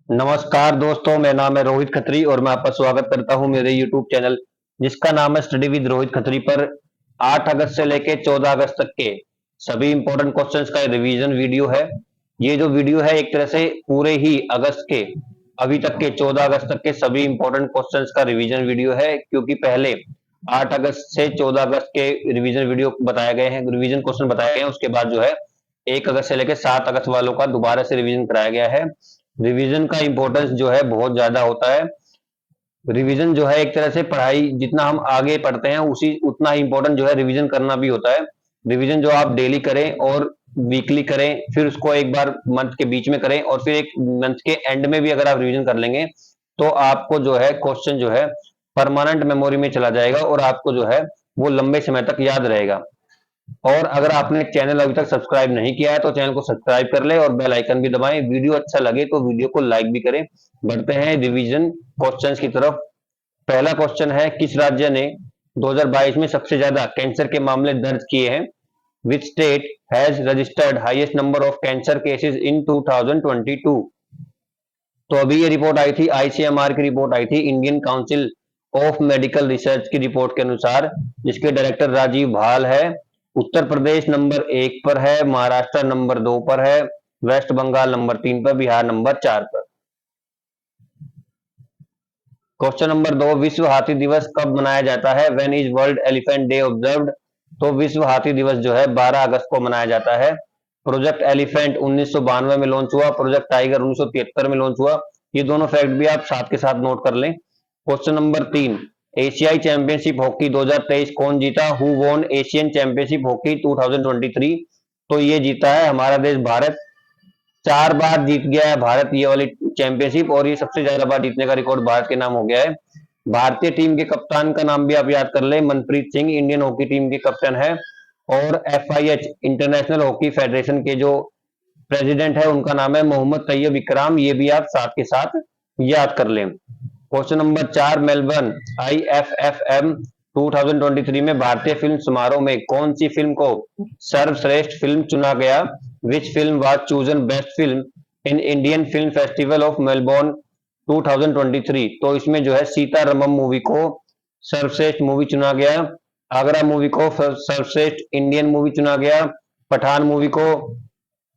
नमस्कार दोस्तों, मेरा नाम है रोहित खत्री और मैं आपका स्वागत करता हूं मेरे YouTube चैनल जिसका नाम है स्टडी विद रोहित खत्री पर 8 अगस्त से लेके 14 अगस्त तक के सभी इंपॉर्टेंट क्वेश्चंस का रिवीजन वीडियो है। ये जो वीडियो है एक तरह से पूरे ही अगस्त के अभी तक के 14 अगस्त तक के सभी इंपॉर्टेंट क्वेश्चंस का रिवीजन वीडियो है, क्योंकि पहले 8 अगस्त से 14 अगस्त के रिवीजन वीडियो बताए गए हैं, रिवीजन क्वेश्चन बताए गए हैं। उसके बाद जो है 1 अगस्त से लेकर 7 अगस्त वालों का दोबारा से रिवीजन कराया गया है। रिवीजन का इंपॉर्टेंस जो है बहुत ज्यादा होता है। रिवीजन जो है एक तरह से पढ़ाई जितना हम आगे पढ़ते हैं उसी उतना ही इंपॉर्टेंट जो है रिवीजन करना भी होता है। रिवीजन जो आप डेली करें और वीकली करें, फिर उसको एक बार मंथ के बीच में करें और फिर एक मंथ के एंड में भी अगर आप रिवीजन कर लेंगे तो आपको जो है क्वेश्चन जो है परमानेंट मेमोरी में चला जाएगा और आपको जो है वो लंबे समय तक याद रहेगा। और अगर आपने चैनल अभी तक सब्सक्राइब नहीं किया है तो चैनल को सब्सक्राइब कर ले और बेल आइकन भी दबाएं। वीडियो अच्छा लगे तो वीडियो को लाइक भी करें। बढ़ते हैं रिवीजन क्वेश्चंस की तरफ। पहला क्वेश्चन है, किस राज्य ने 2022 में सबसे ज्यादा कैंसर के मामले दर्ज किए हैं? Which state has registered highest number of cancer cases in 2022? तो अभी ये रिपोर्ट आई थी, आईसीएमआर की रिपोर्ट आई थी, Indian council of medical research की रिपोर्ट के अनुसार, जिसके डायरेक्टर राजीव भाल है। उत्तर प्रदेश नंबर 1 पर है, महाराष्ट्र नंबर 2 पर है, वेस्ट बंगाल नंबर 3 पर, बिहार नंबर 4 पर। क्वेश्चन नंबर 2, विश्व हाथी दिवस कब मनाया जाता है? When is world elephant day observed? तो विश्व हाथी दिवस जो है 12 अगस्त को मनाया जाता है। प्रोजेक्ट एलिफेंट 1992 में लॉन्च हुआ, प्रोजेक्ट टाइगर 1973 में लॉन्च हुआ। ये दोनों फैक्ट भी आप साथ के साथ नोट कर लें। क्वेश्चन नंबर 3, एशियाई चैंपियनशिप हॉकी 2023 कौन जीता? Who von Asian championship hockey 2023? तो ये जीता है हमारा देश भारत। 4 बार जीत गया है भारत ये वाली चैंपियनशिप और ये सबसे ज्यादा बार जीतने का रिकॉर्ड भारत के नाम हो गया है। भारतीय टीम के कप्तान का नाम भी आप याद कर ले, Manpreet Singh Indian hockey team के कैप्टन है। और एफआईएच इंटरनेशनल हॉकी फेडरेशन के जो प्रेसिडेंट है उनका नाम है मोहम्मद तैयब इकराम। ये भी आप साथ के साथ याद कर लें। क्वेश्चन नंबर 4, मेलबर्न आईएफएफएम 2023 में भारतीय फिल्म समारोह में कौन सी फिल्म को सर्वश्रेष्ठ फिल्म चुना गया? Which film was chosen best film in Indian film festival of Melbourne 2023? तो इसमें जो है सीतारमम मूवी को सर्वश्रेष्ठ मूवी चुना गया, आगरा मूवी को सर्वश्रेष्ठ इंडियन मूवी चुना गया, पठान मूवी को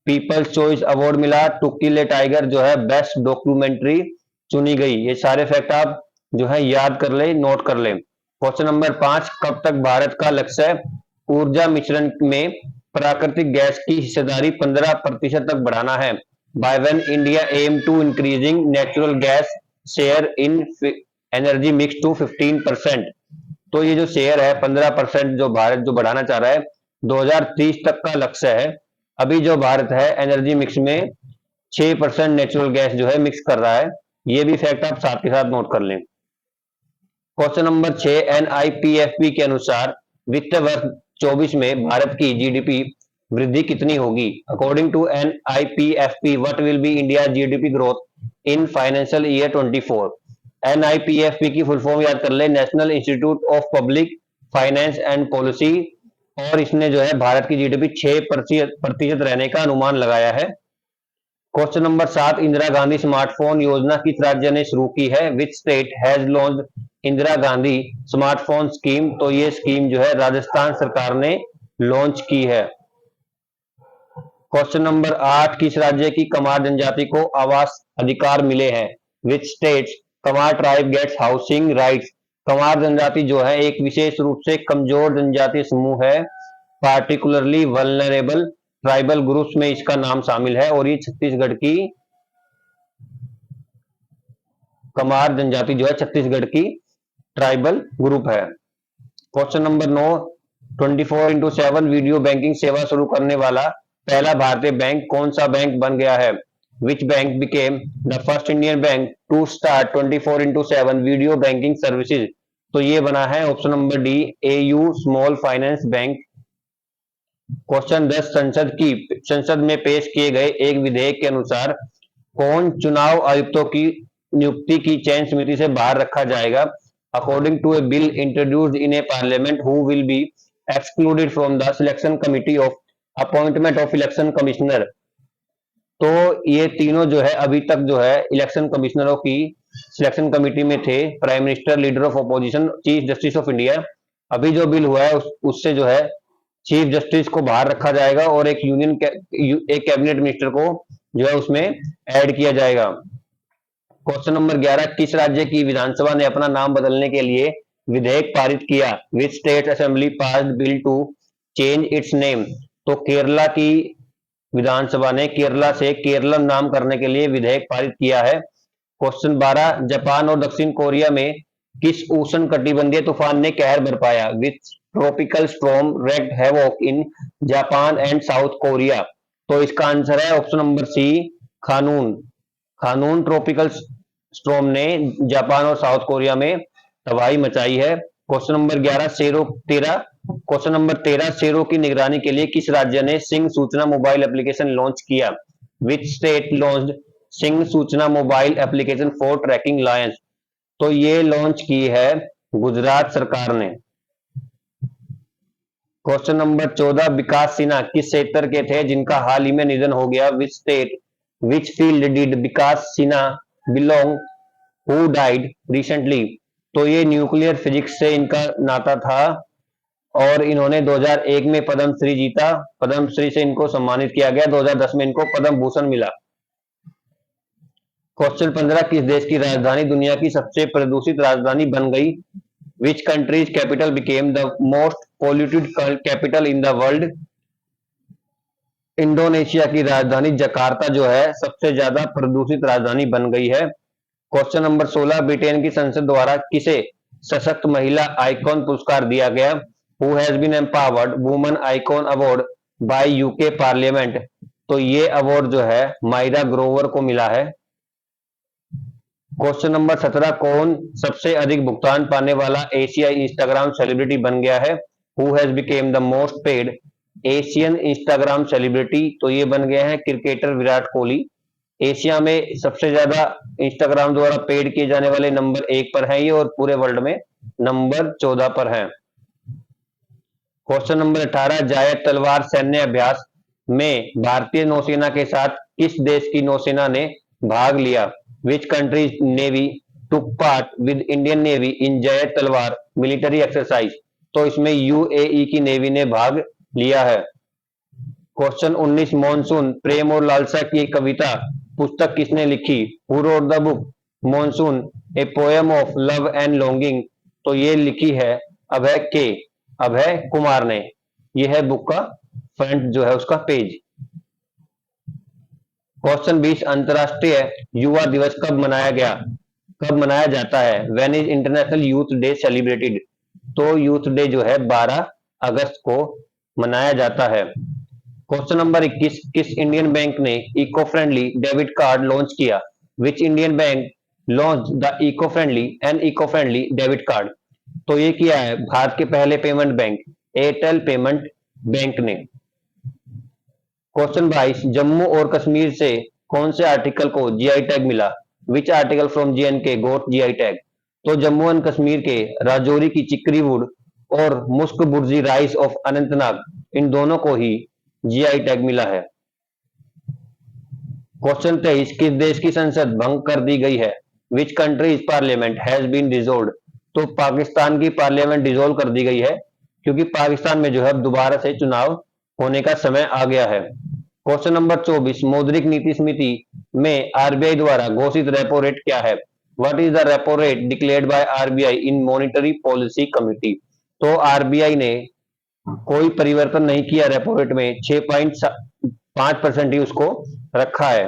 पीपल्स चॉइस अवार्ड मिला, टू किल ए टाइगर जो है बेस्ट डॉक्यूमेंट्री चुनी गई। ये सारे फैक्ट आप जो है याद कर ले, नोट कर ले। क्वेश्चन नंबर 5, कब तक भारत का लक्ष्य ऊर्जा मिश्रण में प्राकृतिक गैस की हिस्सेदारी 15% तक बढ़ाना है? By when India aim to increasing natural gas share in energy mix to 15%? तो ये जो शेयर है 15% जो भारत जो बढ़ाना चाह रहा है 2030 तक का लक्ष्य है। अभी जो भारत है एनर्जी मिक्स में 6% नेचुरल गैस जो है मिक्स कर रहा है। ये भी फैक्ट आप साथ के साथ नोट कर लें। क्वेश्चन नंबर 6, एनआईपीएफपी के अनुसार वित्त वर्ष 24 में भारत की जीडीपी वृद्धि कितनी होगी? According to NIPFP what will be India GDP growth in financial year 24? NIPFP की फुल फॉर्म याद कर ले, national institute of public finance and policy. और इसने जो है भारत की जीडीपी 6% रहने का अनुमान लगाया है। Question number 7, Indira Gandhi smartphone योजना किस राज्य ने शुरू की है? Which state has launched Indira Gandhi smartphone scheme? तो ये स्कीम जो है राजस्थान सरकार ने लॉन्च की है। क्वेश्चन नंबर 8, किस राज्य की कमार जनजाति को आवास अधिकार मिले हैं? Which states Kamar tribe gets housing rights? Kamar जनजाति जो है एक विशेष रूप से कमजोर जनजातीय समूह है, पार्टिकुलरली वल्नरेबल ट्राइबल ग्रुप्स में इसका नाम शामिल है और ये छत्तीसगढ़ की कमार जनजाति जो है छत्तीसगढ़ की ट्राइबल ग्रुप है। Question number 9, 24x7 video banking सेवा शुरू करने वाला पहला भारतीय बैंक कौन सा बैंक बन गया है? Which bank became the first Indian bank to start 24x7 video banking services? तो ये बना है option number D, AU small finance bank. Question 10, संसद में पेश किए गए एक विधेयक के अनुसार कौन चुनाव आयुक्तों की नियुक्ति की चयन समिति से बाहर रखा जाएगा? According to a bill introduced in a parliament who will be excluded from the selection committee of appointment of election commissioner? तो ये तीनों जो है अभी तक जो है इलेक्शन कमिश्नरों की सिलेक्शन कमेटी में थे। Prime minister, leader of opposition, chief justice of India. अभी जो बिल हुआ है उससे जो है चीफ जस्टिस को बाहर रखा जाएगा और एक एक कैबिनेट मिनिस्टर को जो है उसमें ऐड किया जाएगा। क्वेश्चन नंबर 11, किस राज्य की विधानसभा ने अपना नाम बदलने के लिए विधेयक पारित किया? Which state assembly passed bill to change its name? तो केरला की विधानसभा ने केरला से केरलम नाम करने के लिए विधेयक पारित किया है। क्वेश्चन 12, जापान और दक्षिण कोरिया में किस उष्ण कटिबंधीय तूफान ने कहर बरपाया? Which tropical storm wreaked havoc in Japan and South Korea? तो इसका आंसर है option number C, Khanun. Khanun tropical storm ने जापान और साउथ कोरिया में तबाही मचाई है। क्वेश्चन नंबर 11, शेरों 13 क्वेश्चन नंबर 13, शेरों की निगरानी के लिए किस राज्य ने Singh Suchna mobile application launch किया? Which state launched Sinh Suchna mobile application for tracking lions? तो ये लॉन्च की है गुजरात सरकार ने। क्वेश्चन नंबर 14, विकास सिन्हा किस क्षेत्र के थे जिनका हाल ही में निधन हो गया? Which state, which field did Vikas Sinha belong who died recently? तो ये न्यूक्लियर फिजिक्स से इनका नाता था और इन्होंने 2001 में पद्म श्री जीता। पद्म श्री से इनको सम्मानित किया गया। 2010 में इनको पद्म भूषण मिला। क्वेश्चन 15, किस देश की राजधानी दुनिया की सबसे प्रदूषित राजधानी बन गई? Which countries capital became the most polluted capital in the world? Indonesia की राजधानी जकार्ता जो है सबसे ज्यादा प्रदूषित राजधानी बन गई है। क्वेश्चन नंबर 16, ब्रिटेन की संसद द्वारा किसे सशक्त महिला आइकॉन पुरस्कार दिया गया? Who has been empowered woman icon award by UK parliament? तो ये अवार्ड जो है मायरा ग्रोवर को मिला है। क्वेश्चन नंबर 17, कौन सबसे अधिक भुगतान पाने वाला एशियाई इंस्टाग्राम सेलिब्रिटी बन गया है? Who has became the most paid Asian Instagram celebrity? तो ये बन गए हैं क्रिकेटर विराट कोहली। एशिया में सबसे ज्यादा इंस्टाग्राम द्वारा पेड किए जाने वाले नंबर 1 पर है ये और पूरे वर्ल्ड में नंबर 14 पर है। क्वेश्चन नंबर 18, जायद तलवार सैन्य अभ्यास में भारतीय नौसेना के साथ किस देश की नौसेना ने भाग लिया? Which countries navy took part with Indian navy in Zayed Talwar military exercise? तो इसमें यूएई की नेवी ने भाग लिया है। क्वेश्चन 19, मॉनसून प्रेम और लालसा की कविता पुस्तक किसने लिखी? Who wrote the book monsoon a poem of love and longing? तो ये लिखी है अभय कुमार ने। ये है बुक का फ्रंट जो है उसका पेज। क्वेश्चन 20, अंतरराष्ट्रीय युवा दिवस कब मनाया जाता है? When is international youth day celebrated? तो यूथ डे जो है 12 अगस्त को मनाया जाता है। क्वेश्चन नंबर 21, किस इंडियन बैंक ने eco friendly debit card launch किया? Which Indian bank launch the eco friendly debit card? तो ये किया है भारत के पहले payment bank Airtel payment bank ने। क्वेश्चन 22, जम्मू और कश्मीर से कौन से आर्टिकल को जीआई टैग मिला? Which article from J&K got GI tag? तो जम्मू एंड कश्मीर के राजौरी की चिकरी वुड और मुस्क बुर्जी राइस ऑफ अनंतनाग, इन दोनों को ही जीआई टैग मिला है। क्वेश्चन 23, किस देश की संसद भंग कर दी गई है? Which country's parliament has been dissolved? तो पाकिस्तान की पार्लियामेंट डिसॉल्व कर दी गई है क्योंकि पाकिस्तान में जो है दोबारा से चुनाव होने का समय आ गया है। क्वेश्चन नंबर 24, मौद्रिक नीति समिति में आरबीआई द्वारा घोषित रेपो रेट क्या है? What is the repo rate declared by RBI in monetary policy committee? तो आरबीआई ने कोई परिवर्तन नहीं किया रेपो रेट में, 6.5% ही उसको रखा है।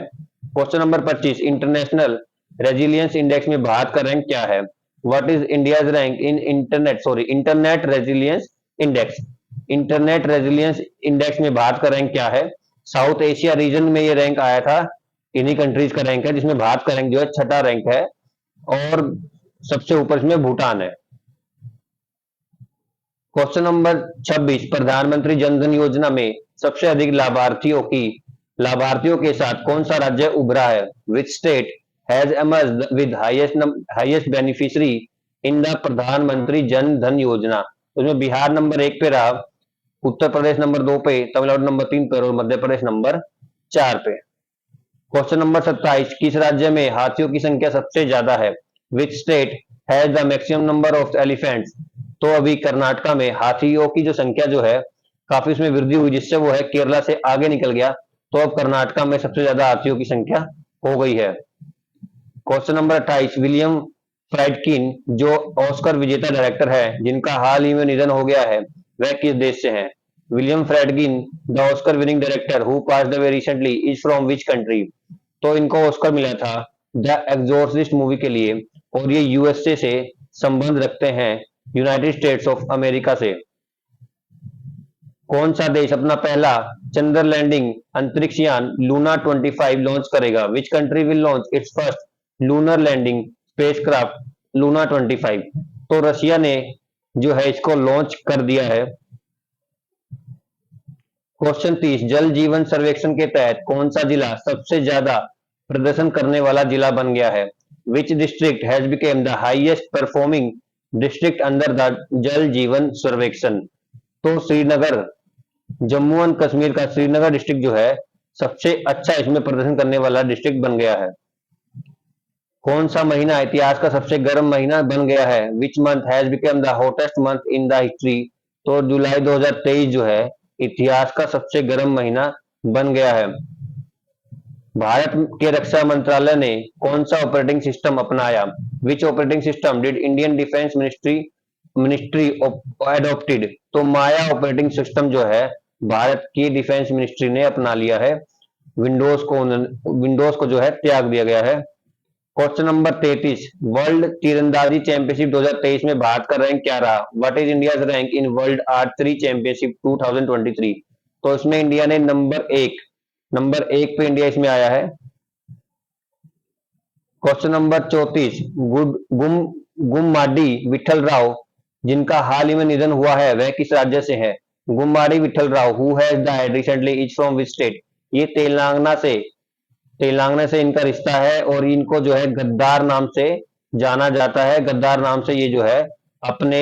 Question number 25, international resilience index में भारत का रैंक क्या है? What is India's rank in internet resilience index? Internet resilience index में भारत का रैंक क्या है? साउथ एशिया रीजन में ये रैंक आया था। इन्हीं कंट्रीज का रैंक है जिसमें भारत का रैंक जो है 6ठा रैंक है और सबसे ऊपर इसमें भूटान है। क्वेश्चन नंबर 26, प्रधानमंत्री जनधन योजना में सबसे अधिक लाभार्थियों के साथ कौन सा राज्य उभरा है? Which state has emerged with highest beneficiary in the प्रधानमंत्री जन धन योजना? उसमें बिहार नंबर 1 पे रहा, उत्तर प्रदेश नंबर 2 पे, तमिलनाडु नंबर 3 पे और मध्य प्रदेश नंबर 4 पे। क्वेश्चन नंबर 27, किस राज्य में हाथियों की संख्या सबसे ज्यादा है? Which state has the maximum number of elephants? तो अभी कर्नाटका में हाथियों की जो संख्या जो है काफी उसमें वृद्धि हुई, जिससे वो है केरला से आगे निकल गया। तो अब कर्नाटका में सबसे ज्यादा हाथियों की संख्या हो गई है। क्वेश्चन नंबर 28, विलियम फ्राइडकिन जो ऑस्कर विजेता डायरेक्टर है जिनका हाल ही में निधन हो गया है, वह किस देश से हैं? William Friedkin the Oscar winning director who passed away recently is from which country? तो इनको ऑस्कर मिला था द एग्जोर्सिस्ट मूवी के लिए, और ये यूएसए से संबंध रखते हैं, यूनाइटेड स्टेट्स ऑफ अमेरिका से। कौन सा देश अपना पहला चंद्र लैंडिंग अंतरिक्ष यान लूना 25 लॉन्च करेगा? Which country will launch its first lunar landing spacecraft Luna 25? तो रशिया ने जो है इसको लॉन्च कर दिया है। क्वेश्चन 30, जल जीवन सर्वेक्षण के तहत कौन सा जिला सबसे ज्यादा प्रदर्शन करने वाला जिला बन गया है? Which district has became the highest performing district under the जल जीवन सर्वेक्षण? तो श्रीनगर, जम्मू एंड कश्मीर का श्रीनगर डिस्ट्रिक्ट जो है सबसे अच्छा इसमें प्रदर्शन करने वाला डिस्ट्रिक्ट बन गया है। कौन सा महीना इतिहास का सबसे गर्म महीना बन गया है? Which month has become the hottest month in the history? तो जुलाई 2023 जो है इतिहास का सबसे गर्म महीना बन गया है। भारत के रक्षा मंत्रालय ने कौन सा ऑपरेटिंग सिस्टम अपनाया? Which operating system did Indian defence ministry adopted? तो माया ऑपरेटिंग सिस्टम जो है भारत की डिफेंस मिनिस्ट्री ने अपना लिया है। विंडोज को जो है त्याग दिया गया है। क्वेश्चन नंबर 33, वर्ल्ड तीरंदाजी चैंपियनशिप 2023 में भारत का रैंक क्या रहा? What is India rank in world archery championship 2023? तो इसमें इंडिया ने नंबर एक पे इंडिया इसमें आया है। क्वेश्चन नंबर 34, गुम्माडी विठल राव जिनका हाल ही में निधन हुआ है वह किस राज्य से है? Gummadi Vithal Rao who has died recently is from which state? ये तेलंगाना से इनका रिश्ता है, और इनको जो है गद्दार नाम से जाना जाता है। गद्दार नाम से ये जो है अपने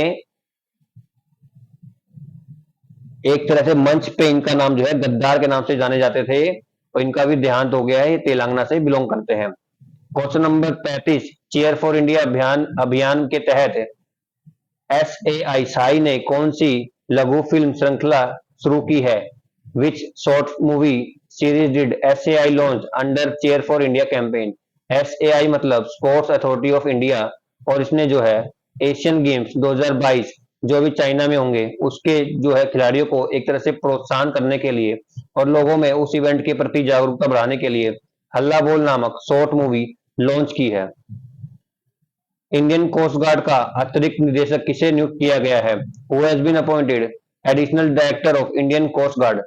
एक तरह से मंच पे इनका नाम जो है गद्दार के नाम से जाने जाते थे, और इनका भी देहांत हो गया है। ये तेलंगाना से बिलोंग करते हैं। Question number 35, chair for India अभियान के तहत एसएआई साई ने कौन सी लघु फिल्म श्रृंखला शुरू की है? Which short movie series did SAI launch under cheer for India campaign? SAI मतलब स्पोर्ट्स अथॉरिटी ऑफ इंडिया, और इसने जो है एशियन गेम्स 2022 जो अभी चाइना में होंगे उसके जो है खिलाड़ियों को एक तरह से प्रोत्साहन करने के लिए और लोगों में उस इवेंट के प्रति जागरूकता बढ़ाने के लिए हल्ला बोल नामक शॉर्ट मूवी लॉन्च की है। इंडियन कोस्ट गार्ड का अतिरिक्त निदेशक किसे नियुक्त किया गया है? Who has been appointed additional director of Indian coast guard?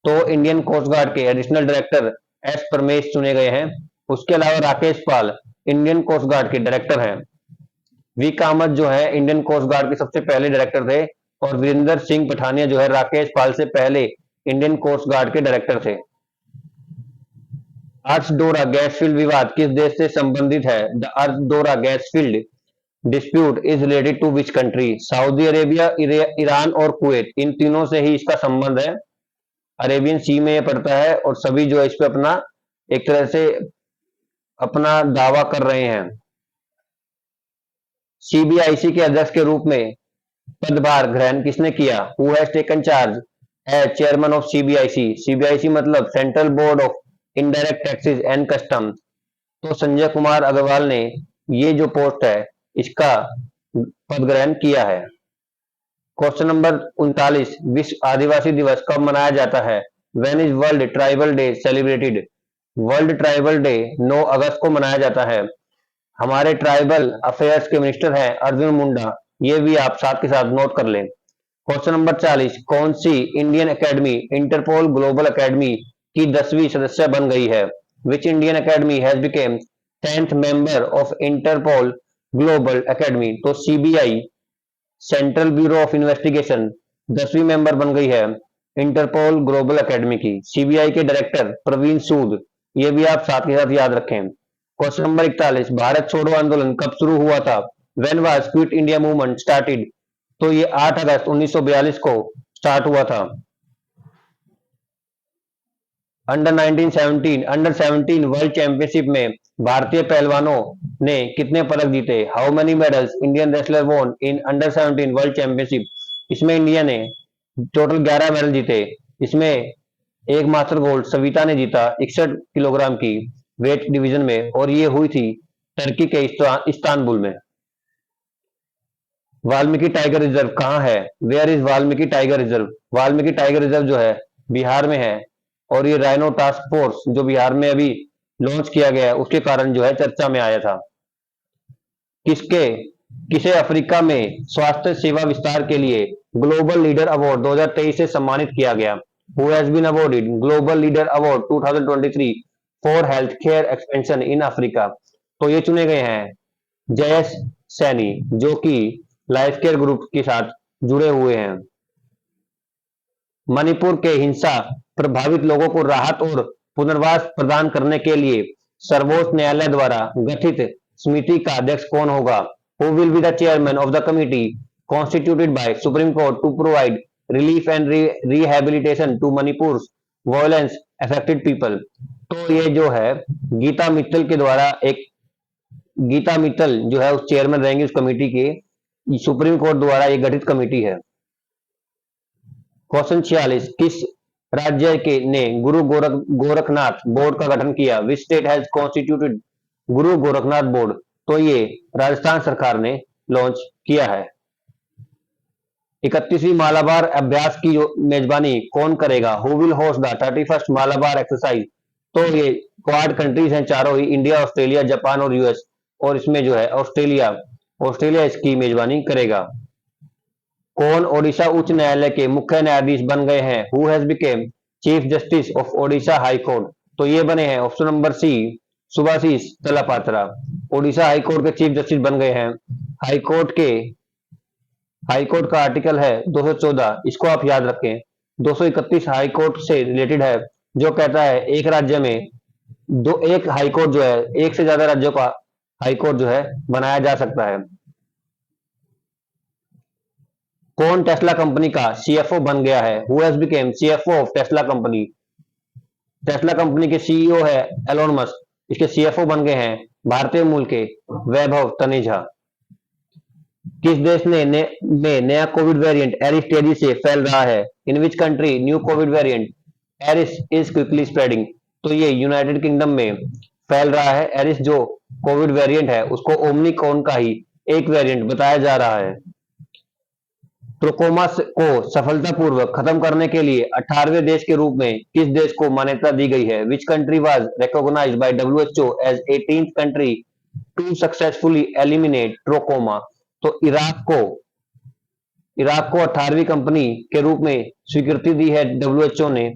तो इंडियन कोस्ट गार्ड के एडिशनल डायरेक्टर एस परमेश चुने गए हैं। उसके अलावा Rakesh Pal Indian coast guard के डायरेक्टर हैं। वी कामत जो है इंडियन कोस्ट गार्ड के सबसे पहले डायरेक्टर थे, और वीरेंद्र सिंह पठानिया जो है राकेश पाल से पहले इंडियन कोस्ट गार्ड के डायरेक्टर थे। अर्शडोरा गैस फील्ड विवाद किस देश से संबंधित है? The Arash Dorra gas field dispute is related to which country? Saudi Arabia, Iran और कुवैत, इन तीनों से ही इसका संबंध है। अरेबियन सी में यह पड़ता है, और सभी जो है इस पे अपना एक तरह से अपना दावा कर रहे हैं। सीबीआईसी के अध्यक्ष के रूप में पदभार ग्रहण किसने किया? Who has taken charge as chairman of CBIC? CBIC मतलब central board of indirect taxes and custom. तो संजय कुमार अग्रवाल ने ये जो पोस्ट है इसका पद ग्रहण किया है। क्वेश्चन नंबर 39, विश्व आदिवासी दिवस कब मनाया जाता है? When is world tribal day celebrated? World tribal day 9 अगस्त को मनाया जाता है। हमारे ट्राइबल अफेयर्स के मिनिस्टर हैं अर्जुन मुंडा, ये भी आप साथ के साथ नोट कर लें। क्वेश्चन नंबर 40, कौन सी Indian academy Interpol global academy की 10वीं सदस्य बन गई है? Which Indian academy has become 10th member of Interpol global academy? तो CBI central bureau of investigation 10वीं मेंबर बन गई है इंटरपोल ग्लोबल एकेडमी की। सीबीआई के डायरेक्टर प्रवीण सूद, ये भी आप साथ के साथ याद रखें। क्वेश्चन नंबर 41, भारत छोड़ो आंदोलन कब शुरू हुआ था? When was quit India movement started? तो ये 8 अगस्त 1942 को स्टार्ट हुआ था। अंडर 17 वर्ल्ड चैंपियनशिप में भारतीय पहलवानों ने कितने पदक जीते? How many medals Indian wrestler वोन इन अंडर 17 वर्ल्ड चैंपियनशिप? इसमें इंडिया ने टोटल 11 मेडल जीते। इसमें एक मास्टर गोल्ड सविता ने जीता 61 किलोग्राम की वेट डिवीजन में, और ये हुई थी टर्की के इस्तांबुल में। वाल्मीकि टाइगर रिजर्व कहाँ है? Where is Valmiki tiger reserve? Valmiki tiger reserve जो है बिहार में है, और ये राइनो टास्क फोर्स जो बिहार में अभी लॉन्च किया गया है उसके कारण जो है चर्चा में आया था। किसके किसे अफ्रीका में स्वास्थ्य सेवा विस्तार के लिए ग्लोबल लीडर अवार्ड 2023 से सम्मानित किया गया? Who has been awarded global leader award 2023 for health care expansion in Africa? तो ये चुने गए हैं जयेश सैनी, जो कि लाइफ केयर ग्रुप के साथ जुड़े हुए हैं। मणिपुर के हिंसा प्रभावित लोगों को राहत और पुनर्वास प्रदान करने के लिए सर्वोच्च न्यायालय द्वारा गठित समिति का अध्यक्ष कौन होगा? Who will be the chairman of the committee constituted by supreme court to provide relief and rehabilitation to Manipur violence affected people? तो ये जो है गीता मित्तल के द्वारा एक गीता मित्तल जो है उस चेयरमैन रहेंगे उस कमेटी के, सुप्रीम कोर्ट द्वारा ये गठित कमेटी है। क्वेश्चन 46, किस राज्य के ने गुरु गोरखनाथ बोर्ड का गठन किया? Which state has constituted Guru Gorakhnath board? तो ये राजस्थान सरकार ने लॉन्च किया है। 31वीं मालाबार अभ्यास की मेजबानी कौन करेगा? Who will host the 31st Malabar exercise? तो ये क्वाड कंट्रीज हैं चारों ही, इंडिया, ऑस्ट्रेलिया, जापान और यूएस, और इसमें जो है ऑस्ट्रेलिया इसकी मेजबानी करेगा। कौन ओडिशा उच्च न्यायालय के मुख्य न्यायाधीश बन गए हैं? Who has become chief justice of Odisha high court? तो ये बने हैं option number C Subhasish Talapatra, Odisha high court के चीफ जस्टिस बन गए हैं। हाई कोर्ट का आर्टिकल है 214, इसको आप याद रखें। 231 हाई कोर्ट से रिलेटेड है, जो कहता है एक राज्य में एक हाई कोर्ट जो है, एक से ज्यादा राज्यों का हाई कोर्ट जो है बनाया जा सकता है। कौन टेस्ला कंपनी का सीएफओ बन गया है? Who has became CFO of Tesla company? Tesla company के सीईओ है एलोन मस्क, इसके सीएफओ बन गए हैं भारतीय मूल के वैभव तनेजा। किस देश में नया कोविड वेरिएंट एरिस तेजी से फैल रहा है? In which country new COVID variant Eris is quickly spreading? तो ये यूनाइटेड किंगडम में फैल रहा है। एरिस जो कोविड वेरिएंट है उसको ओमनिकॉन का ही एक वेरिएंट बताया जा रहा है। ट्रोकोमा को सफलतापूर्वक खत्म करने के लिए 18वें देश के रूप में किस देश को मान्यता दी गई है? Which country was recognised by WHO as 18th country to successfully eliminate trachoma? तो इराक को 18वीं कंपनी के रूप में स्वीकृति दी है WHO ने।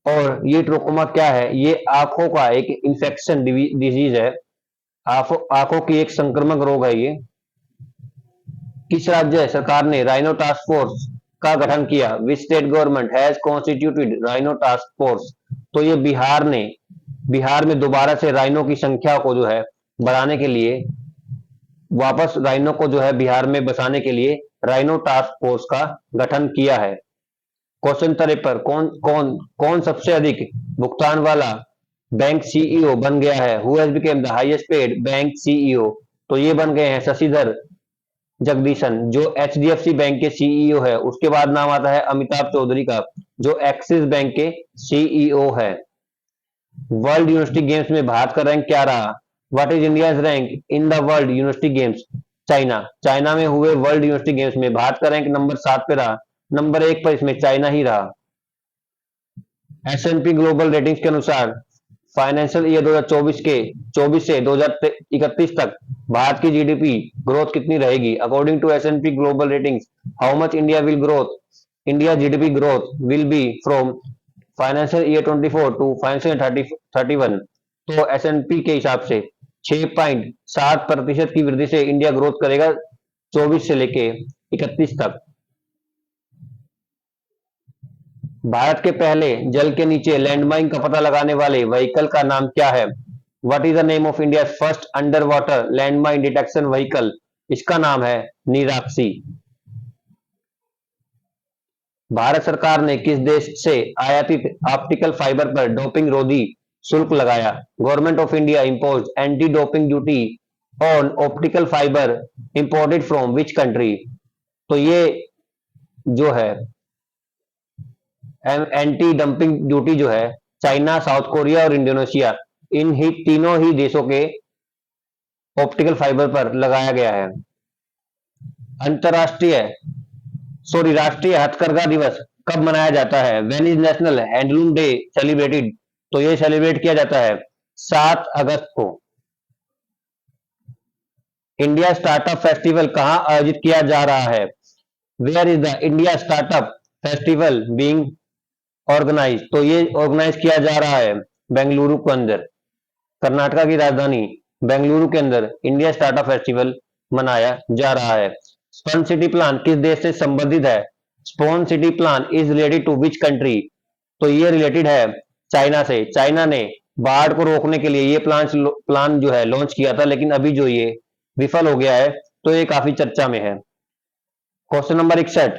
और ये ट्रोकोमा क्या है? ये आंखों का एक इंफेक्शन डिजीज है, आंखों की एक संक्रमक रोग है ये। किस राज्य सरकार ने राइनो टास्क फोर्स का गठन किया? Which state government has constituted rhino task force? तो ये बिहार में दोबारा से राइनो की संख्या को जो है बढ़ाने के लिए, वापस राइनो को जो है बिहार में बसाने के लिए राइनो टास्क फोर्स का गठन किया है। क्वेश्चन 53, कौन सबसे अधिक भुगतान वाला बैंक सीईओ बन गया है? Who has became the highest paid bank CEO? तो ये बन गए हैं शशिधर जगदीशन, जो HDFC बैंक के सीईओ है। उसके बाद नाम आता है अमिताभ चौधरी का, जो एक्सिस बैंक के सीईओ है। वर्ल्ड यूनिवर्सिटी गेम्स में भारत का रैंक क्या रहा? What is India's rank in the world university games? China में हुए वर्ल्ड यूनिवर्सिटी गेम्स में भारत का रैंक नंबर 7 पे रहा। नंबर 1 पर इसमें चाइना ही रहा। S&P ग्लोबल रेटिंग्स के अनुसार फाइनेंशियल ईयर 2024 से 2031 तक भारत की जीडीपी ग्रोथ कितनी रहेगी? According to S&P global ratings, how much India GDP growth will be from financial year 24 to financial 31? तो S&P के हिसाब से 6.7% की वृद्धि से इंडिया ग्रोथ करेगा 24 से लेके 31 तक। भारत के पहले जल के नीचे लैंडमाइन का पता लगाने वाले व्हीकल का नाम क्या है? What is the name of India first under water landmine detection vehicle? इसका नाम है निराक्षी। भारत सरकार ने किस देश से आयातित ऑप्टिकल फाइबर पर डोपिंग रोधी शुल्क लगाया? Government of India impose anti doping duty on optical fibre imported from which country? तो ये जो है एंटी डंपिंग ड्यूटी जो है चाइना, साउथ कोरिया और इंडोनेशिया, इन ही तीनों ही देशों के ऑप्टिकल फाइबर पर लगाया गया है। अंतरराष्ट्रीय राष्ट्रीय हथकरघा दिवस कब मनाया जाता है? When is national handloom day celebrated? तो ये सेलिब्रेट किया जाता है 7 अगस्त को। इंडिया स्टार्टअप फेस्टिवल कहां आयोजित किया जा रहा है? Where is the India startup festival being organise? तो ये ऑर्गेनाइज किया जा रहा है बेंगलुरु के अंदर, कर्नाटका की राजधानी बेंगलुरु के अंदर इंडिया स्टार्टअप फेस्टिवल मनाया जा रहा है। स्पन सिटी प्लान किस देश से संबंधित है? Sponge city plan is related to which country? तो ये रिलेटेड है चाइना से। चाइना ने बाढ़ को रोकने के लिए ये प्लान जो है लॉन्च किया था, लेकिन अभी जो ये विफल हो गया है, तो ये काफी चर्चा में है। क्वेश्चन नंबर 61,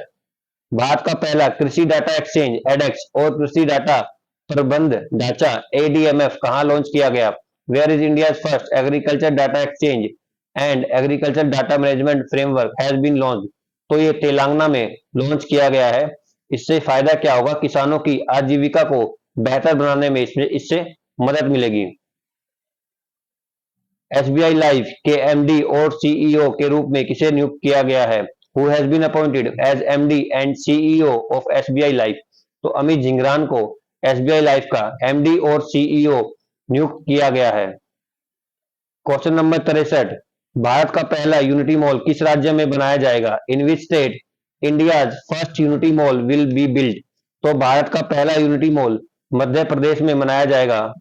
भारत का पहला कृषि डाटा एक्सचेंज एडेक्स और कृषि डाटा प्रबंध ढांचा एडीएमएफ कहां लॉन्च किया गया? Where is India first agriculture data exchange and agriculture data management framework has been launch? तो ये तेलंगाना में लॉन्च किया गया है। इससे फायदा क्या होगा? किसानों की आजीविका को बेहतर बनाने में इससे मदद मिलेगी। एसबीआई लाइफ के एमडी और सीईओ के रूप में किसे नियुक्त किया गया है? Who has been appointed as MD and CEO of SBI life? तो अमित झिंगरान को एसबीआई लाइफ का एमडी और सीईओ नियुक्त किया गया है। क्वेश्चन नंबर 63, भारत का पहला यूनिटी मॉल किस राज्य में बनाया जाएगा? In which state India's first unity mall will be build? तो भारत का पहला यूनिटी मॉल मध्य प्रदेश में बनाया जाएगा।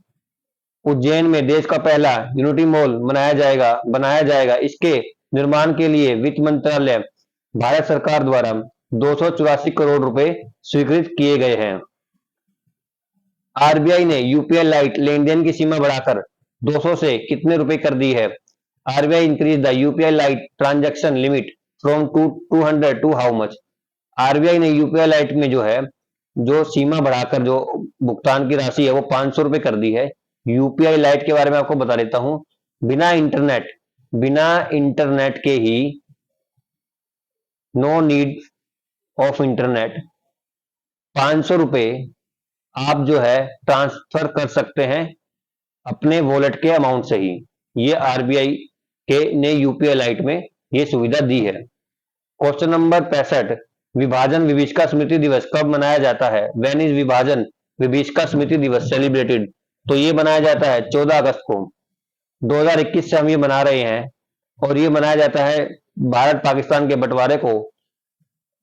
उज्जैन में देश का पहला यूनिटी मॉल बनाया जाएगा। इसके निर्माण के लिए वित्त मंत्रालय भारत सरकार द्वारा 284 करोड़ रुपए स्वीकृत किए गए हैं। आरबीआई ने यूपीआई लाइट लेन देन की सीमा बढ़ाकर 200 से कितने रुपए कर दी है? RBI increase the UPI lite transaction limit from 200 to how much? RBI ने यूपीआई लाइट में जो है जो सीमा बढ़ाकर जो भुगतान की राशि है वो 500 रुपए कर दी है। यूपीआई लाइट के बारे में आपको बता देता हूं, बिना इंटरनेट के ही, नो नीड ऑफ इंटरनेट, 500 रुपए आप जो है ट्रांसफर कर सकते हैं अपने वॉलेट के अमाउंट से ही। ये आरबीआई के ने यूपीआई लाइट में ये सुविधा दी है। क्वेश्चन नंबर 65, विभाजन विभीषिका स्मृति दिवस कब मनाया जाता है? व्हेन इज विभाजन विभीषिका स्मृति दिवस सेलिब्रेटेड? तो ये मनाया जाता है 14 अगस्त को। 2021 से हम ये मना रहे हैं और ये मनाया जाता है भारत पाकिस्तान के बंटवारे को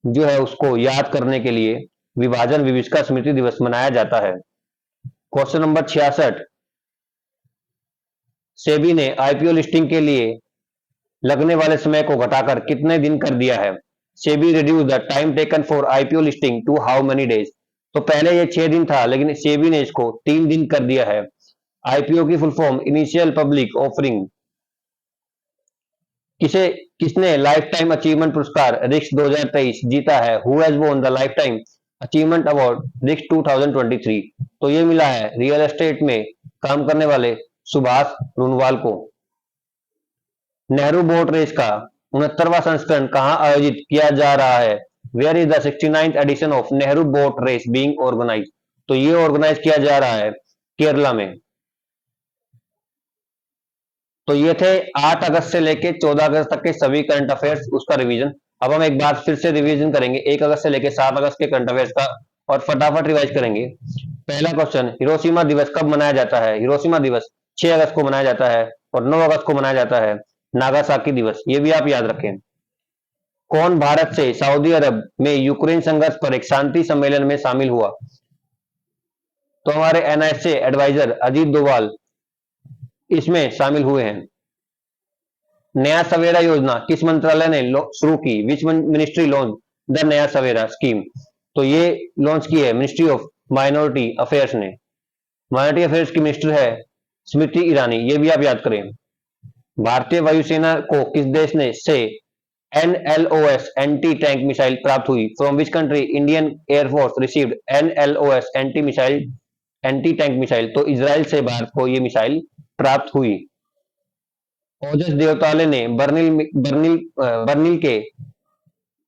जो है उसको याद करने के लिए विभाजन विभीषिका स्मृति दिवस मनाया जाता है। क्वेश्चन नंबर 66, सेबी ने आईपीओ लिस्टिंग के लिए लगने वाले समय को घटाकर कितने दिन कर दिया है? SEBI reduce the time taken for IPO listing to how many days? तो पहले ये 6 दिन था, लेकिन सेबी ने इसको 3 दिन कर दिया है। आईपीओ की full form initial public offering. किसने लाइफ टाइम अचीवमेंट पुरस्कार रिक्स 2023 जीता है? Who has won the life time achievement award रिक्स 2023? तो ये मिला है रियल एस्टेट में काम करने वाले सुभाष रूनवाल को। नेहरू बोट रेस का 69वां संस्करण कहां आयोजित किया जा रहा है? Where is the 69th edition of Nehru boat race being organise? तो ये ऑर्गेनाइज किया जा रहा है केरला में। तो ये थे 8 अगस्त से लेके 14 अगस्त तक के सभी करंट अफेयर्स, उसका रिवीजन। अब हम एक बार फिर से रिवीजन करेंगे 1 अगस्त से लेके 7 अगस्त के करंट अफेयर्स का और फटाफट रिवाइज करेंगे। पहला क्वेश्चन, हिरोशिमा दिवस कब मनाया जाता है? हिरोशिमा दिवस 6 अगस्त को मनाया जाता है और 9 अगस्त को मनाया जाता है नागासाकी दिवस। ये भी आप याद रखें। कौन भारत से सऊदी अरब में यूक्रेन संघर्ष पर एक शांति सम्मेलन में शामिल हुआ? तो हमारे एनएसए एडवाइजर अजीत डोभाल इसमें शामिल हुए हैं। नया सवेरा योजना किस मंत्रालय ने शुरू की? विच मिनिस्ट्री लॉन्च द नया सवेरा स्कीम? तो ये लॉन्च की है मिनिस्ट्री ऑफ माइनॉरिटी अफेयर्स ने। माइनॉरिटी अफेयर्स की मिनिस्टर है स्मृति ईरानी, ये भी आप याद करें। भारतीय वायुसेना को किस देश ने से NLOS एंटी टैंक मिसाइल प्राप्त हुई? From which country Indian air force received NLOS anti tank missile? तो इसराइल से भारत को ये मिसाइल प्राप्त हुई। ओजस देवताले ने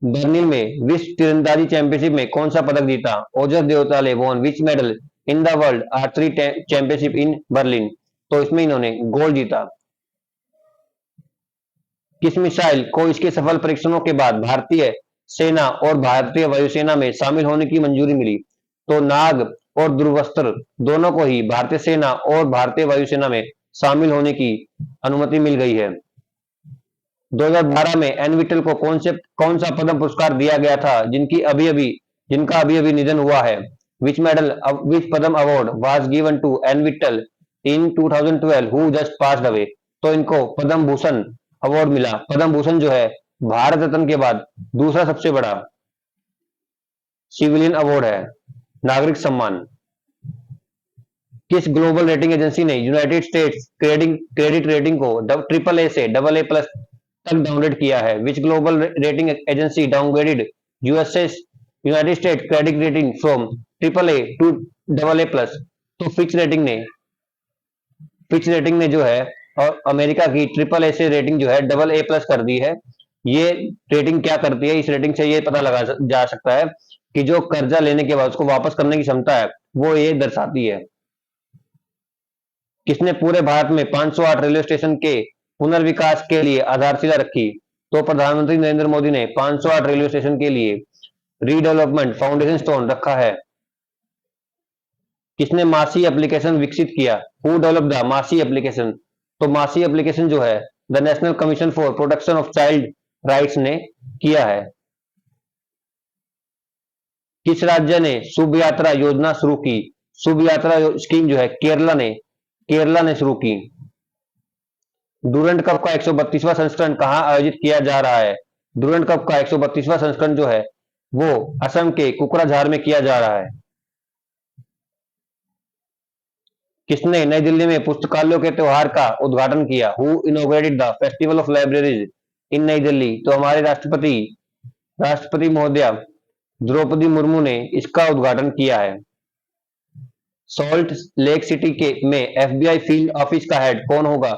बर्निल में विश्व तीरंदाजी चैंपियनशिप में कौन सा पदक जीता? Ojas Deotale won which medal in the world archery championship in Berlin? तो इसमें इन्होंने गोल्ड जीता। किस मिसाइल को इसके सफल परीक्षणों के बाद भारतीय सेना और भारतीय वायुसेना में शामिल होने की मंजूरी मिली? तो नाग और ध्रुवस्त्र दोनों को ही भारतीय सेना और भारतीय वायुसेना में शामिल होने की अनुमति मिल गई है। 2012 में एनविटल को कौन सा पद्म पुरस्कार दिया गया था जिनका अभी अभी निधन हुआ है? Which Padma award was given to एनविटल in 2012 who just passed away? तो इनको पद्म भूषण अवार्ड मिला। पद्म भूषण जो है भारत रत्न के बाद दूसरा सबसे बड़ा सिविलियन अवार्ड है, नागरिक सम्मान। किस ग्लोबल रेटिंग एजेंसी ने यूनाइटेड स्टेट्स क्रेडिट रेटिंग को AAA से AA+ तक डाउनग्रेड किया है? Which global rating agency downgraded United States credit rating from AAA to AA+? तो फिच रेटिंग ने जो है और अमेरिका की AAA से रेटिंग जो है AA+ कर दी है। ये रेटिंग क्या करती है? इस रेटिंग से ये पता लगा जा सकता है कि जो कर्जा लेने के बाद उसको वापस करने की क्षमता है वो ये दर्शाती है। किसने पूरे भारत में 508 रेलवे स्टेशन के पुनर्विकास के लिए आधारशिला रखी? तो प्रधानमंत्री नरेंद्र मोदी ने 508 रेलवे स्टेशन के लिए रीडेवलपमेंट फाउंडेशन स्टोन रखा है। किसने मासी एप्लीकेशन विकसित किया? हु डेवलप द मासी एप्लीकेशन? तो मासी एप्लीकेशन जो है the national commission for protection of child rights ने किया है। किस राज्य ने शुभ यात्रा योजना शुरू की? शुभ यात्रा स्कीम जो है केरला ने शुरू की। डूरंट कप का 132वां संस्करण कहां आयोजित किया जा रहा है? डूरंट कप का 132वां संस्करण जो है वो असम के कुकराझार में किया जा रहा है। किसने नई दिल्ली में पुस्तकालयों के त्योहार का उद्घाटन किया? Who inaugurated the festival of libraries in New Delhi? तो हमारे राष्ट्रपति महोदया द्रौपदी मुर्मू ने इसका उद्घाटन किया है। सॉल्ट लेक सिटी में FBI फील्ड ऑफिस का हेड कौन होगा?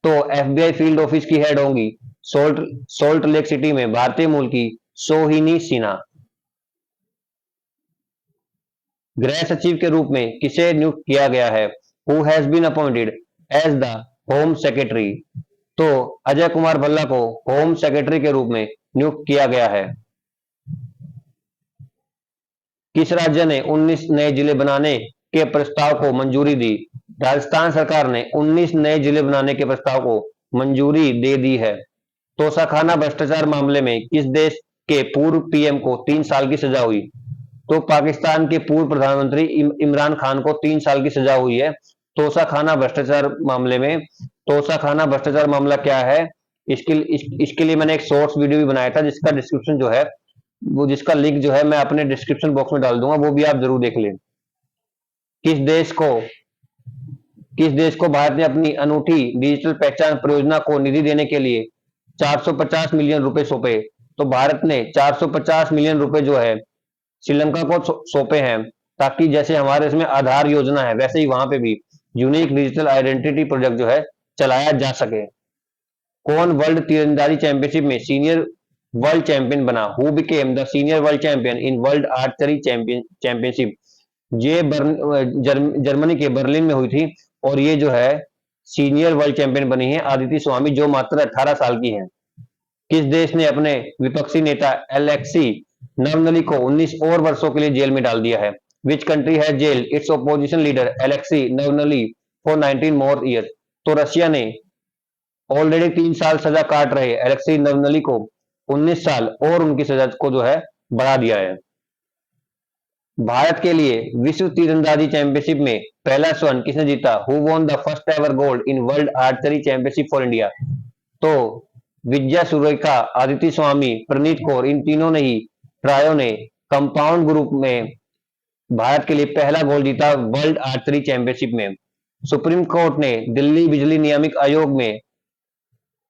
तो FBI फील्ड ऑफिस की हेड होंगी सॉल्ट लेक सिटी में भारतीय मूल की सोहिनी सिन्हा। गृह सचिव के रूप में किसे नियुक्त किया गया है? Who has been appointed as the home secretary? तो अजय कुमार भल्ला को होम सेक्रेटरी के रूप में नियुक्त किया गया है। किस राज्य ने 19 नए जिले बनाने के प्रस्ताव को मंजूरी दी? राजस्थान सरकार ने 19 नए जिले बनाने के प्रस्ताव को मंजूरी दे दी है। तोशाखाना भ्रष्टाचार मामले में किस देश के पूर्व पीएम को 3 साल की सजा हुई? तो पाकिस्तान के पूर्व प्रधानमंत्री इमरान खान को 3 साल की सजा हुई है तोशाखाना भ्रष्टाचार मामले में। तोशाखाना भ्रष्टाचार मामला क्या है इसके लिए मैंने एक शॉर्ट्स वीडियो भी बनाया था जिसका डिस्क्रिप्शन जो है वो जिसका लिंक जो है मैं अपने डिस्क्रिप्शन बॉक्स में डाल दूंगा, वो भी आप जरूर देख लें। किस देश को भारत ने अपनी अनूठी डिजिटल पहचान परियोजना को निधि देने के लिए 450 मिलियन रुपए सौंपे? तो भारत ने 450 मिलियन रुपए जो है श्रीलंका को सौंपे हैं ताकि जैसे हमारे इसमें आधार योजना है वैसे ही वहां पे भी यूनिक डिजिटल आइडेंटिटी प्रोजेक्ट जो है चलाया जा सके। कौन वर्ल्ड तीरंदाजी चैंपियनशिप में सीनियर वर्ल्ड चैंपियन बना? Who became the senior world champion in world archery championship? ये जर्मनी के बर्लिन में हुई थी और ये जो है सीनियर वर्ल्ड चैंपियन बनी है आदिति स्वामी जो मात्र 18 साल की हैं। किस देश ने अपने विपक्षी नेता एलेक्सी नवलनी को 19 और वर्षों के लिए जेल में डाल दिया है? Which country has jail its opposition leader Alexei Navalny for 19 more year? तो रशिया ने ऑलरेडी 3 साल सजा काट रहे एलेक्सी नवलनी को 19 साल और उनकी सजा को जो है बढ़ा दिया है। भारत के लिए विश्व तीरंदाजी चैंपियनशिप में पहला स्वर्ण किसने जीता? Who won the first ever gold in world archery championship for India? तो विद्या सुरेखा, आदिति स्वामी, प्रणीत कौर, इन तीनों ने ही ट्रायो ने कंपाउंड ग्रुप में भारत के लिए पहला गोल्ड जीता वर्ल्ड आर्चरी चैंपियनशिप में। सुप्रीम कोर्ट ने दिल्ली बिजली नियामक आयोग में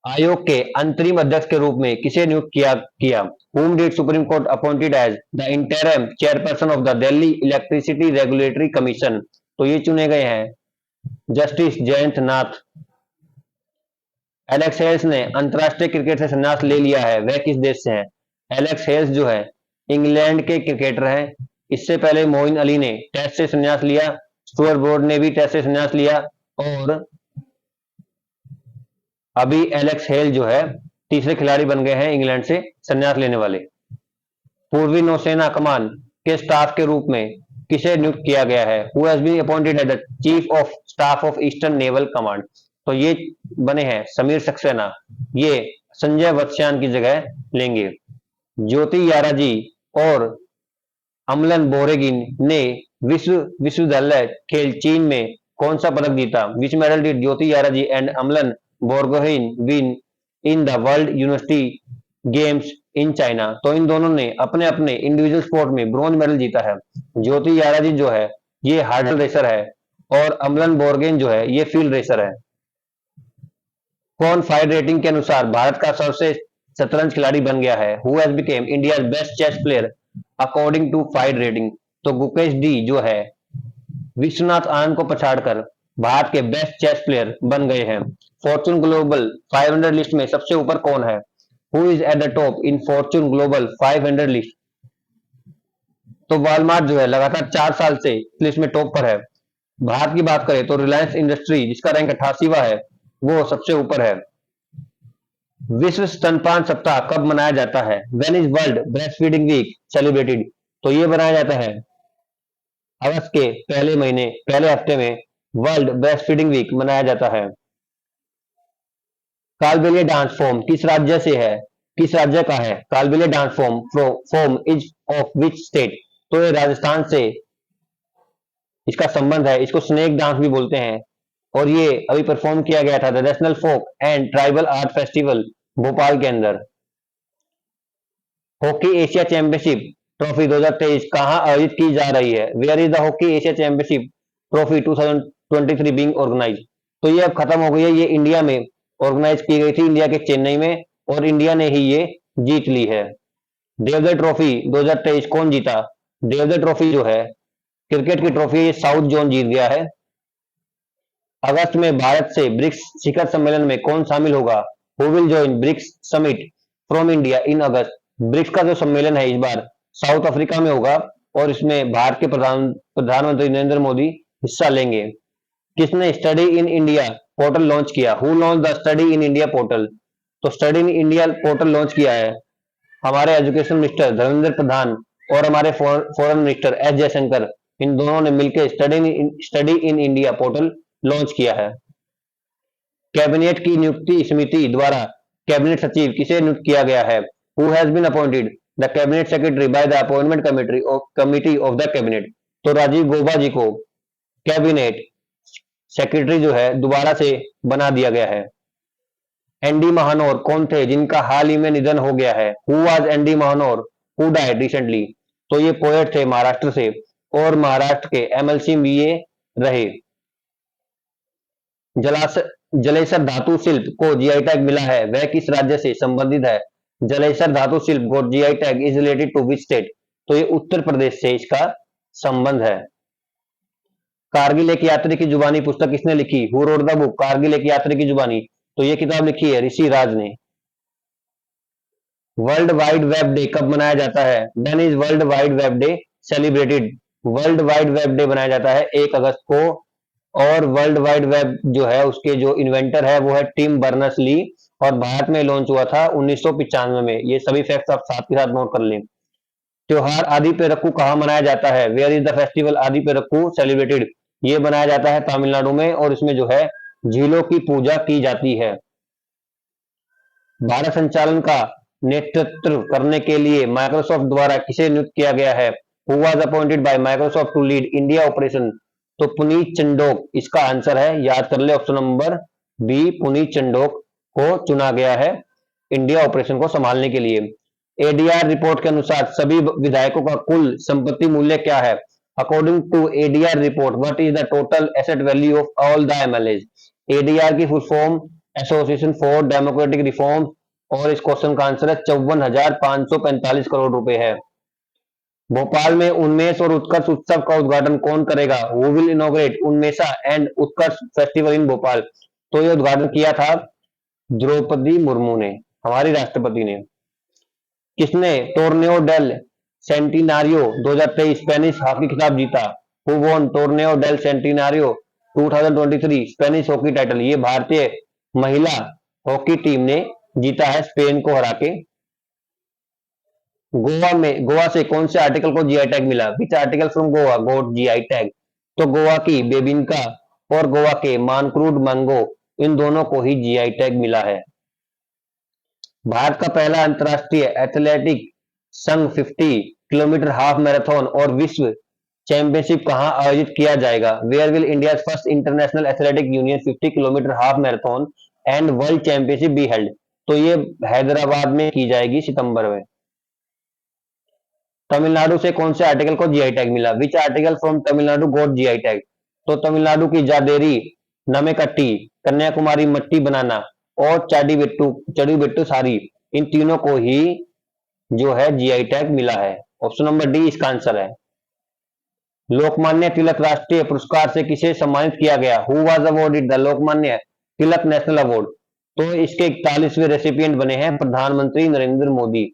आयोग के अंतरिम अध्यक्ष के रूप में किसे नियुक्त किया whom did Supreme Court appointed as the interim chairperson of the Delhi Electricity Regulatory Commission? तो ये चुने गए हैं जस्टिस जयंत नाथ। एलेक्स हेल्स ने अंतरराष्ट्रीय क्रिकेट से संन्यास ले लिया है, वह किस देश से है? एलेक्स हेल्स जो है इंग्लैंड के क्रिकेटर हैं। इससे पहले मोइन अली ने टेस्ट से संन्यास लिया, स्टुअर्ट ब्रॉड ने भी टेस्ट से संन्यास लिया और अभी एलेक्स हेल जो है तीसरे खिलाड़ी बन गए हैं इंग्लैंड से संन्यास लेने वाले। पूर्वी नौसेना कमान के स्टाफ के रूप में किसे नियुक्त किया गया है? Who has been appointed as the chief of staff of eastern naval command? तो ये बने हैं समीर सक्सेना, ये संजय वत्स्यान की जगह लेंगे। ज्योति याराजी और अमलन बोरेगिन ने विश्व विश्वविद्यालय खेल चीन में कौन सा पदक जीता? विच medal did Jyoti Yarraji and Amlan Borgohain win in the world university games in China? तो इन दोनों ने अपने अपने इंडिविजुअल स्पोर्ट में ब्रॉन्ज मेडल जीता है। ज्योति याराजी जो है ये हार्डल रेसर है और अमलन बोरगोहेन जो है ये फील्ड रेसर है। कौन फाइड रेटिंग के अनुसार भारत का सबसे शतरंज खिलाड़ी बन गया है? Who has become India best chess player according to FIDE rating? तो गुकेश डी जो है विश्वनाथ आनंद को पछाड़कर भारत के बेस्ट चेस प्लेयर बन गए हैं। फॉर्चून ग्लोबल 500 लिस्ट में सबसे ऊपर कौन है? Who is at the top in Fortune global 500 list? तो वॉलमार्ट जो है लगातार 4 साल से लिस्ट में टॉप पर है। भारत की बात करें तो रिलायंस इंडस्ट्री जिसका रैंक 88वां है वो सबसे ऊपर है। विश्व स्तनपान सप्ताह कब मनाया जाता है? When is world breast feeding week celebrated? तो ये मनाया जाता है अगस्त के पहले हफ्ते में वर्ल्ड ब्रेस्ट फीडिंग वीक मनाया जाता है। कालबेलिया डांस फॉर्म किस राज्य से है? किस राज्य का है? Kalbelia dance form is of which state? तो ये राजस्थान से इसका संबंध है। इसको स्नेक डांस भी बोलते हैं और ये अभी परफॉर्म किया गया था the national folk and tribal art festival Bhopal के अंदर। हॉकी एशिया चैंपियनशिप ट्रॉफी 2023 कहां आयोजित की जा रही है? Where is the hockey Asia championship trophy 2023 being organise? तो ये अब खत्म हो गई है, ये इंडिया में ऑर्गेनाइज की गई थी, इंडिया के चेन्नई में, और इंडिया ने ही ये जीत ली है। देवधर ट्रॉफी 2023 कौन जीता? देवधर ट्रॉफी जो है क्रिकेट की ट्रॉफी, ये साउथ जोन जीत गया है। अगस्त में भारत से ब्रिक्स शिखर सम्मेलन में कौन शामिल होगा? Who will join BRICS summit from India in August? BRICS का जो सम्मेलन है इस बार साउथ अफ्रीका में होगा और इसमें भारत के प्रधानमंत्री नरेंद्र मोदी हिस्सा लेंगे। किसने study in India portal launch किया? Who launch the study in India portal? तो study in India portal launch किया है हमारे एजुकेशन मिनिस्टर धर्मेंद्र प्रधान और हमारे फॉरेन मिनिस्टर एस जयशंकर, इन दोनों ने मिलकर study in India portal launch किया है। कैबिनेट की नियुक्ति समिति द्वारा कैबिनेट सचिव किसे नियुक्त किया गया है? Who has been appointed the cabinet secretary by the appointment committee of the cabinet? तो राजीव गौबा जी को कैबिनेट सेक्रेटरी जो है दोबारा से बना दिया गया है। एनडी महानोर कौन थे जिनका हाल ही में निधन हो गया है? Who was ND Mahanor who died recently? तो ये पोएट थे महाराष्ट्र से और महाराष्ट्र के एमएलसी भी ये रहे। जलेसर धातु शिल्प को जीआई टैग मिला है, वह किस राज्य से संबंधित है? Jalesar Dhatu Shilp got GI tag is related to which state? तो ये उत्तर प्रदेश से इसका संबंध है। कारगिल एक यात्री की जुबानी पुस्तक किसने लिखी? Who wrote the book Kargil एक यात्री की जुबानी? तो ये किताब लिखी है ऋषि राज ने। वर्ल्ड वाइड वेब डे कब मनाया जाता है? When is world wide web day celebrated? World wide web day मनाया जाता है 1 अगस्त को, और वर्ल्ड वाइड वेब जो है उसके जो इन्वेंटर है वो है टिम बर्नर्स ली, और भारत में लॉन्च हुआ था 1995 में। ये सभी फैक्ट्स आप साथ के साथ नोट कर लें। त्योहार आदि पेरक्कू कहाँ मनाया जाता है? वेयर इज द फेस्टिवल आदि पेरक्कू सेलिब्रेटेड? ये मनाया जाता है तमिलनाडु में, और इसमें जो है झीलों की पूजा की जाती है। भारत संचालन का नेतृत्व करने के लिए माइक्रोसॉफ्ट द्वारा किसे नियुक्त किया गया है? Who was appointed by Microsoft to lead India operation? तो पुनीत चंडोक इसका आंसर है, याद कर ले option number B, Puneet Chandok को चुना गया है इंडिया ऑपरेशन को संभालने के लिए। एडीआर रिपोर्ट के अनुसार सभी विधायकों का कुल संपत्ति मूल्य क्या है? According to ADR report what is the total asset value of all the MLAs? ADR की full form association for democratic reform, और इस क्वेश्चन का आंसर है 54,545 करोड़ रुपए है। भोपाल में उन्मेष और उत्कर्ष उत्सव का उद्घाटन कौन करेगा? Who will inaugurate Unmesha and Utkarsh festival in Bhopal? तो ये उद्घाटन किया था द्रौपदी मुर्मू ने, हमारी राष्ट्रपति ने। किसने Torneo del Centenario 2023 Spanish hockey खिताब जीता? Who won Torneo del Centenario 2023 Spanish hockey title? ये भारतीय महिला हॉकी टीम ने जीता है स्पेन को हरा के। गोवा से कौन से आर्टिकल को जीआई टैग मिला? Which article from Goa got GI tag? तो गोवा की बेबिनका और गोवा के मानक्रूड मैंगो, इन दोनों को ही जीआई टैग मिला है। भारत का पहला अंतरराष्ट्रीय एथलेटिक संघ 50 किलोमीटर हाफ मैराथन और विश्व चैंपियनशिप कहां आयोजित किया जाएगा? Where will India first international athletic union 50 kilometre half marathon and world championship be held? तो ये हैदराबाद में की जाएगी सितंबर में। तमिलनाडु से कौन से आर्टिकल को जीआई टैग मिला? Which article from Tamil Nadu got GI tag? तो तमिलनाडु की जादेरी नमेकट्टी, कन्याकुमारी मट्टी बनाना और चड़ीबेट्टू सारी, इन तीनों को ही जो है जीआई टैग मिला है। ऑप्शन नंबर डी इसका आंसर है। लोकमान्य तिलक राष्ट्रीय पुरस्कार से किसे सम्मानित किया गया? Who was awarded the Lokmanya Tilak national award? तो इसके 41वें रेसिपिएंट बने हैं प्रधानमंत्री Narendra Modi.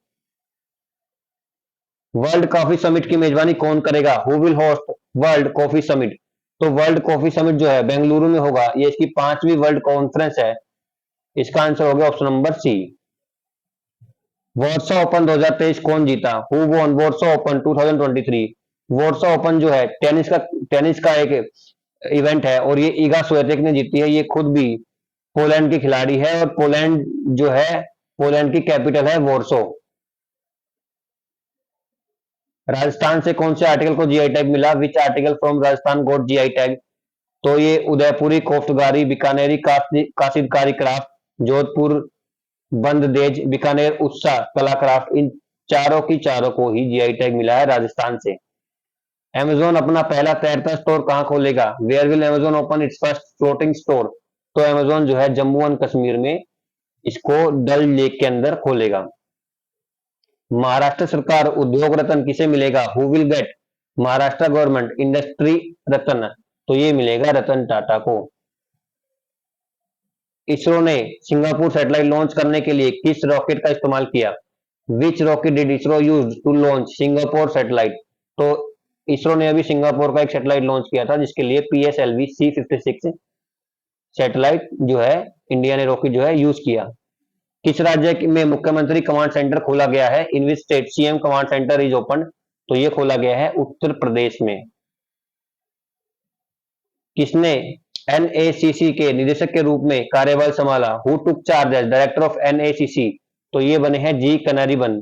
World coffee summit की मेजबानी कौन करेगा? Who will host world coffee summit? तो वर्ल्ड कॉफी समिट जो है बेंगलुरु में होगा, ये इसकी 5वीं वर्ल्ड कॉन्फ्रेंस है। इसका आंसर हो गया option number C. Warsaw open 2023 कौन जीता? Who won Warsaw open 2023? Warsaw open जो है टेनिस का एक इवेंट है और ये ईगा स्विएटेक ने जीती है। ये खुद भी पोलैंड की खिलाड़ी है और पोलैंड जो है, पोलैंड की कैपिटल है वॉर्सो। राजस्थान से कौन से आर्टिकल को जीआई टैग मिला? Which article from Rajasthan got GI tag? तो ये उदयपुरी कोफ्तगारी, बीकानेरी काशिदकारी क्राफ्ट, जोधपुर बंददेज, बीकानेर उत्साह कला क्राफ्ट, इन चारों की चारों को ही जीआई टैग मिला है राजस्थान से। अमेजोन अपना पहला तैरता स्टोर कहां खोलेगा? Where will Amazon open its first floating store? तो अमेजोन जो है जम्मू एंड कश्मीर में इसको डल लेक के अंदर खोलेगा। महाराष्ट्र सरकार उद्योग रत्न किसे मिलेगा? Who will get Maharashtra government industry Ratna? तो ये मिलेगा रतन टाटा को। इसरो ने सिंगापुर सैटेलाइट लॉन्च करने के लिए किस रॉकेट का इस्तेमाल किया? Which rocket did ISRO use to launch Singapore satellite? तो इसरो ने अभी सिंगापुर का एक सैटेलाइट लॉन्च किया था जिसके लिए PSLV C56 सैटेलाइट जो है इंडिया ने रॉकेट जो है यूज किया। किस राज्य में मुख्यमंत्री कमांड सेंटर खोला गया है? In which state CM command centre is open? तो ये खोला गया है उत्तर प्रदेश में। किसने NACC के निदेशक के रूप में कार्यभार संभाला? Who took charge as director of NACC? तो ये बने हैं जी कनारीबन।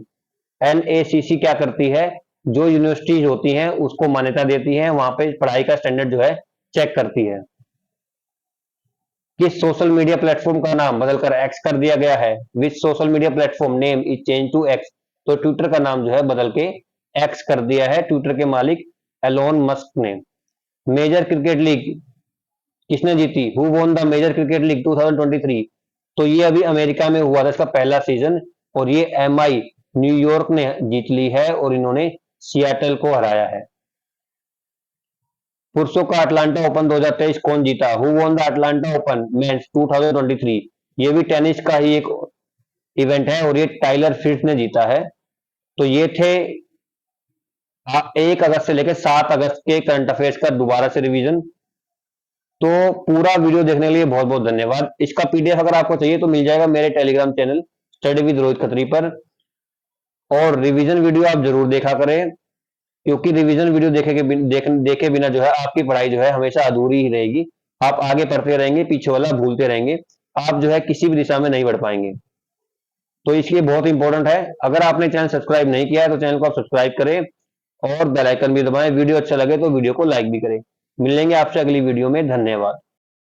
NACC क्या करती है? जो यूनिवर्सिटीज होती हैं उसको मान्यता देती है, वहां पे पढ़ाई का स्टैंडर्ड जो है चेक करती है। किस सोशल मीडिया प्लेटफॉर्म का नाम बदलकर एक्स कर दिया गया है? Which social media platform name is change to X? तो ट्विटर का नाम जो है बदल के एक्स कर दिया है ट्विटर के मालिक एलोन मस्क ने। मेजर क्रिकेट लीग किसने जीती? Who won the major cricket league 2023? तो ये अभी अमेरिका में हुआ था इसका पहला सीजन और ये MI न्यूयॉर्क ने जीत ली है और इन्होंने सियाटल को हराया है। पुरुषों का अटलांटा ओपन 2023 कौन जीता? Who won the Atlanta open men's 2023? ये भी टेनिस का ही एक इवेंट है और ये टाइलर फ्रिट्ज ने जीता है। तो ये थे 1 अगस्त से लेकर 7 अगस्त के करंट अफेयर्स का दोबारा से रिवीजन। तो पूरा वीडियो देखने के लिए बहुत बहुत धन्यवाद। इसका PDF अगर आपको चाहिए तो मिल जाएगा मेरे Telegram channel study with Rohit Khatri पर। और रिवीजन वीडियो आप जरूर देखा करें क्योंकि रिवीजन वीडियो देखे बिना जो है आपकी पढ़ाई जो है हमेशा अधूरी ही रहेगी। आप आगे पढ़ते रहेंगे, पीछे वाला भूलते रहेंगे, आप जो है किसी भी दिशा में नहीं बढ़ पाएंगे। तो इसलिए बहुत इंपॉर्टेंट है, अगर आपने चैनल सब्सक्राइब नहीं किया है तो चैनल को आप सब्सक्राइब करें और बेल आइकन भी दबाएं। वीडियो अच्छा लगे तो वीडियो को लाइक भी करें। मिलेंगे आपसे अगली वीडियो में। धन्यवाद।